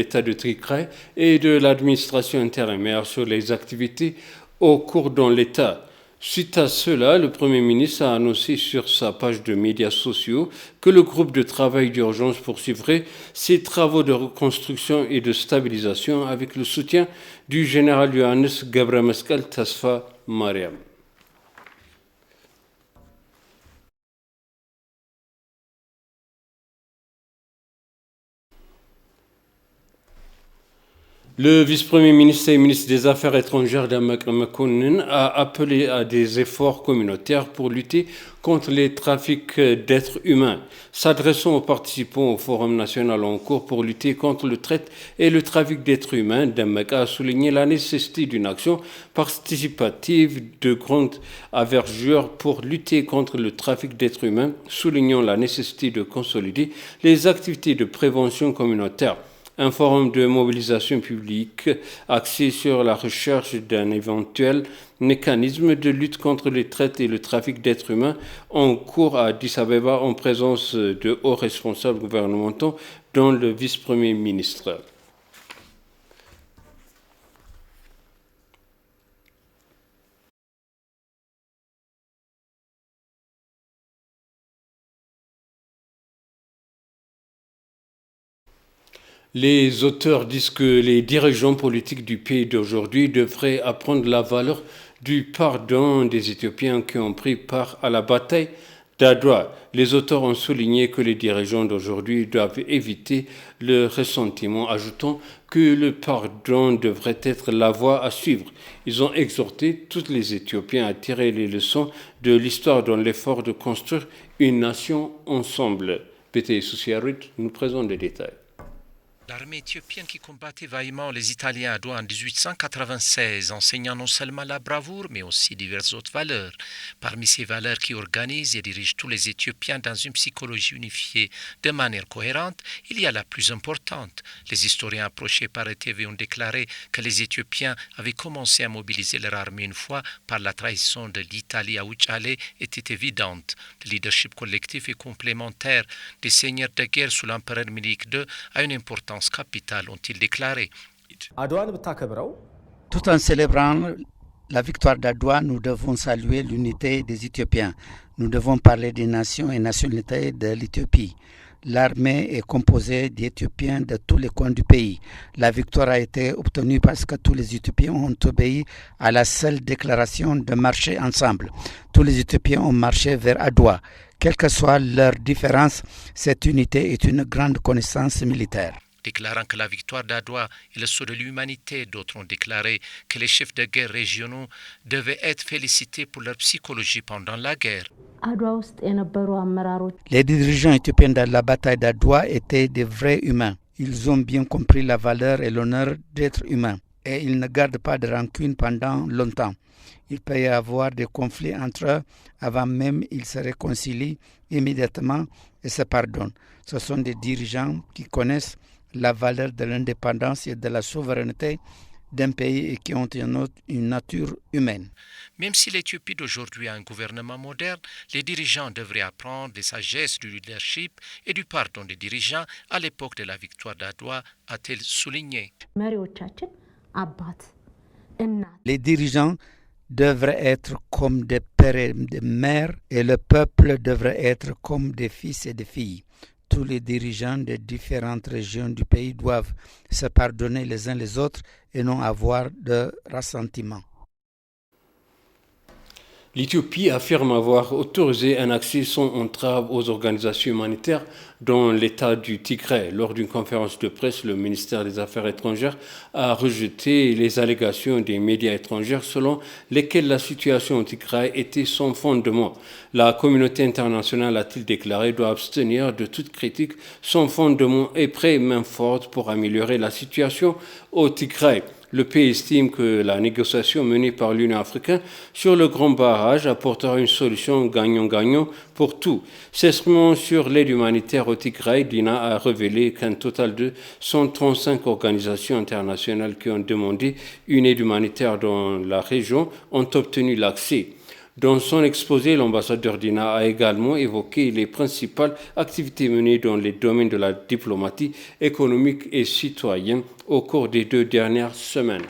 l'État de Tigray et de l'administration intérimaire sur les activités au cours dans l'État. Suite à cela, le Premier ministre a annoncé sur sa page de médias sociaux que le groupe de travail d'urgence poursuivrait ses travaux de reconstruction et de stabilisation avec le soutien du général Yohannes Gebremesqal Tasfa Mariam. Le vice-premier ministre et ministre des Affaires étrangères Damak Makonnen a appelé à des efforts communautaires pour lutter contre les trafics d'êtres humains. S'adressant aux participants au Forum national en cours pour lutter contre le traite et le trafic d'êtres humains, Damak a souligné la nécessité d'une action participative de grande envergure pour lutter contre le trafic d'êtres humains, soulignant la nécessité de consolider les activités de prévention communautaire. Un forum de mobilisation publique axé sur la recherche d'un éventuel mécanisme de lutte contre les traites et le trafic d'êtres humains en cours à Addis Abeba en présence de hauts responsables gouvernementaux, dont le vice-premier ministre. Les auteurs disent que les dirigeants politiques du pays d'aujourd'hui devraient apprendre la valeur du pardon des Éthiopiens qui ont pris part à la bataille d'Adwa. Les auteurs ont souligné que les dirigeants d'aujourd'hui doivent éviter le ressentiment, ajoutant que le pardon devrait être la voie à suivre. Ils ont exhorté tous les Éthiopiens à tirer les leçons de l'histoire dans l'effort de construire une nation ensemble. Pété Soussiarit nous présente les détails. L'armée éthiopienne qui combattait vaillamment les Italiens à Douai en 1896, enseignant non seulement la bravoure, mais aussi diverses autres valeurs. Parmi ces valeurs qui organisent et dirigent tous les Éthiopiens dans une psychologie unifiée de manière cohérente, il y a la plus importante. Les historiens approchés par ETV ont déclaré que les Éthiopiens avaient commencé à mobiliser leur armée une fois par la trahison de l'Italie à Wuchale était évidente. Le leadership collectif et complémentaire des seigneurs de guerre sous l'empereur Ménique II a une importance capitale, ont-ils déclaré. Tout en célébrant la victoire d'Adwa, nous devons saluer l'unité des Éthiopiens. Nous devons parler des nations et nationalités de l'Éthiopie. L'armée est composée d'Éthiopiens de tous les coins du pays. La victoire a été obtenue parce que tous les Éthiopiens ont obéi à la seule déclaration de marcher ensemble. Tous les Éthiopiens ont marché vers Adwa. Quelle que soit leur différence, cette unité est une grande connaissance militaire. Déclarant que la victoire d'Adwa est le saut de l'humanité, d'autres ont déclaré que les chefs de guerre régionaux devaient être félicités pour leur psychologie pendant la guerre. Les dirigeants éthiopiens de la bataille d'Adwa étaient des vrais humains. Ils ont bien compris la valeur et l'honneur d'être humains. Et ils ne gardent pas de rancune pendant longtemps. Il peut y avoir des conflits entre eux avant même qu'ils se réconcilient immédiatement et se pardonnent. Ce sont des dirigeants qui connaissent la valeur de l'indépendance et de la souveraineté d'un pays et qui ont une nature humaine. Même si l'Éthiopie d'aujourd'hui a un gouvernement moderne, les dirigeants devraient apprendre des sagesses du leadership et du pardon des dirigeants à l'époque de la victoire d'Adwa, a-t-elle souligné. Les dirigeants devraient être comme des pères et des mères et le peuple devrait être comme des fils et des filles. Tous les dirigeants des différentes régions du pays doivent se pardonner les uns les autres et non avoir de ressentiment. L'Éthiopie affirme avoir autorisé un accès sans entrave aux organisations humanitaires dans l'État du Tigray. Lors d'une conférence de presse, le ministère des Affaires étrangères a rejeté les allégations des médias étrangers selon lesquelles la situation au Tigray était sans fondement. La communauté internationale, a-t-il déclaré, doit abstenir de toute critique sans fondement et prête main forte pour améliorer la situation au Tigray. Le pays estime que la négociation menée par l'Union africaine sur le grand barrage apportera une solution gagnant-gagnant pour tout. S'exprimant sur l'aide humanitaire au Tigray, Dina a révélé qu'un total de 135 organisations internationales qui ont demandé une aide humanitaire dans la région ont obtenu l'accès. Dans son exposé, l'ambassadeur d'INA a également évoqué les principales activités menées dans les domaines de la diplomatie économique et citoyenne au cours des 2 dernières semaines.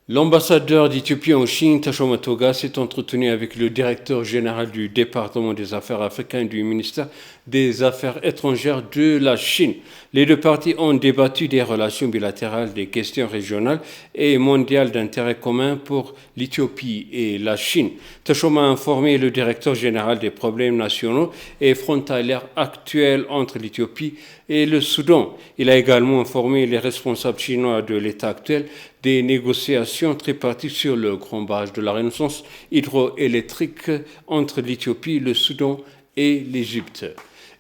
L'ambassadeur d'Éthiopie en Chine, Tashoma Toga, s'est entretenu avec le directeur général du département des affaires africaines du ministère des Affaires étrangères de la Chine. Les deux parties ont débattu des relations bilatérales, des questions régionales et mondiales d'intérêt commun pour l'Éthiopie et la Chine. Tashoma a informé le directeur général des problèmes nationaux et frontaliers actuels entre l'Éthiopie et le Soudan. Il a également informé les responsables chinois de l'état actuel des négociations tripartites sur le grand barrage de la Renaissance hydroélectrique entre l'Éthiopie, le Soudan et l'Égypte.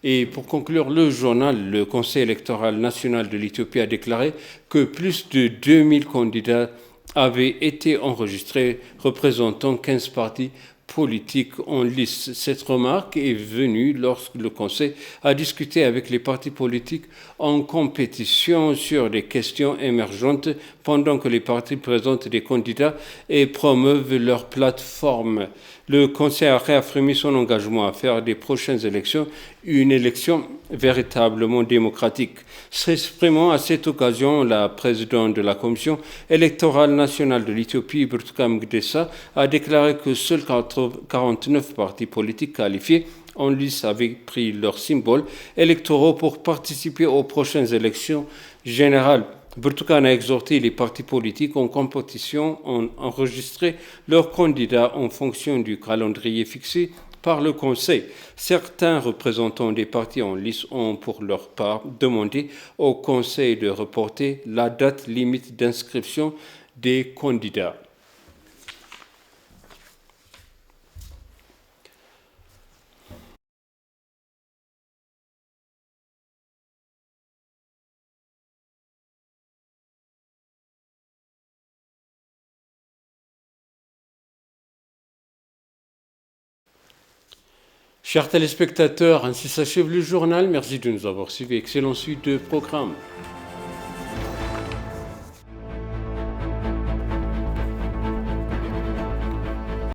Et pour conclure le journal, le Conseil électoral national de l'Éthiopie a déclaré que plus de 2000 candidats avaient été enregistrés représentant 15 partis politique en lice. Cette remarque est venue lorsque le Conseil a discuté avec les partis politiques en compétition sur des questions émergentes pendant que les partis présentent des candidats et promeuvent leur plateforme. Le Conseil a réaffirmé son engagement à faire des prochaines élections une élection véritablement démocratique. S'exprimant à cette occasion, la présidente de la Commission électorale nationale de l'Éthiopie, Burtukan Migdessa, a déclaré que seuls 49 partis politiques qualifiés en lice avaient pris leurs symboles électoraux pour participer aux prochaines élections générales. Burtukan a exhorté les partis politiques en compétition à enregistrer leurs candidats en fonction du calendrier fixé par le Conseil. Certains représentants des partis en lice ont pour leur part demandé au Conseil de reporter la date limite d'inscription des candidats. Chers téléspectateurs, ainsi s'achève le journal. Merci de nous avoir suivis. Excellente suite de programme.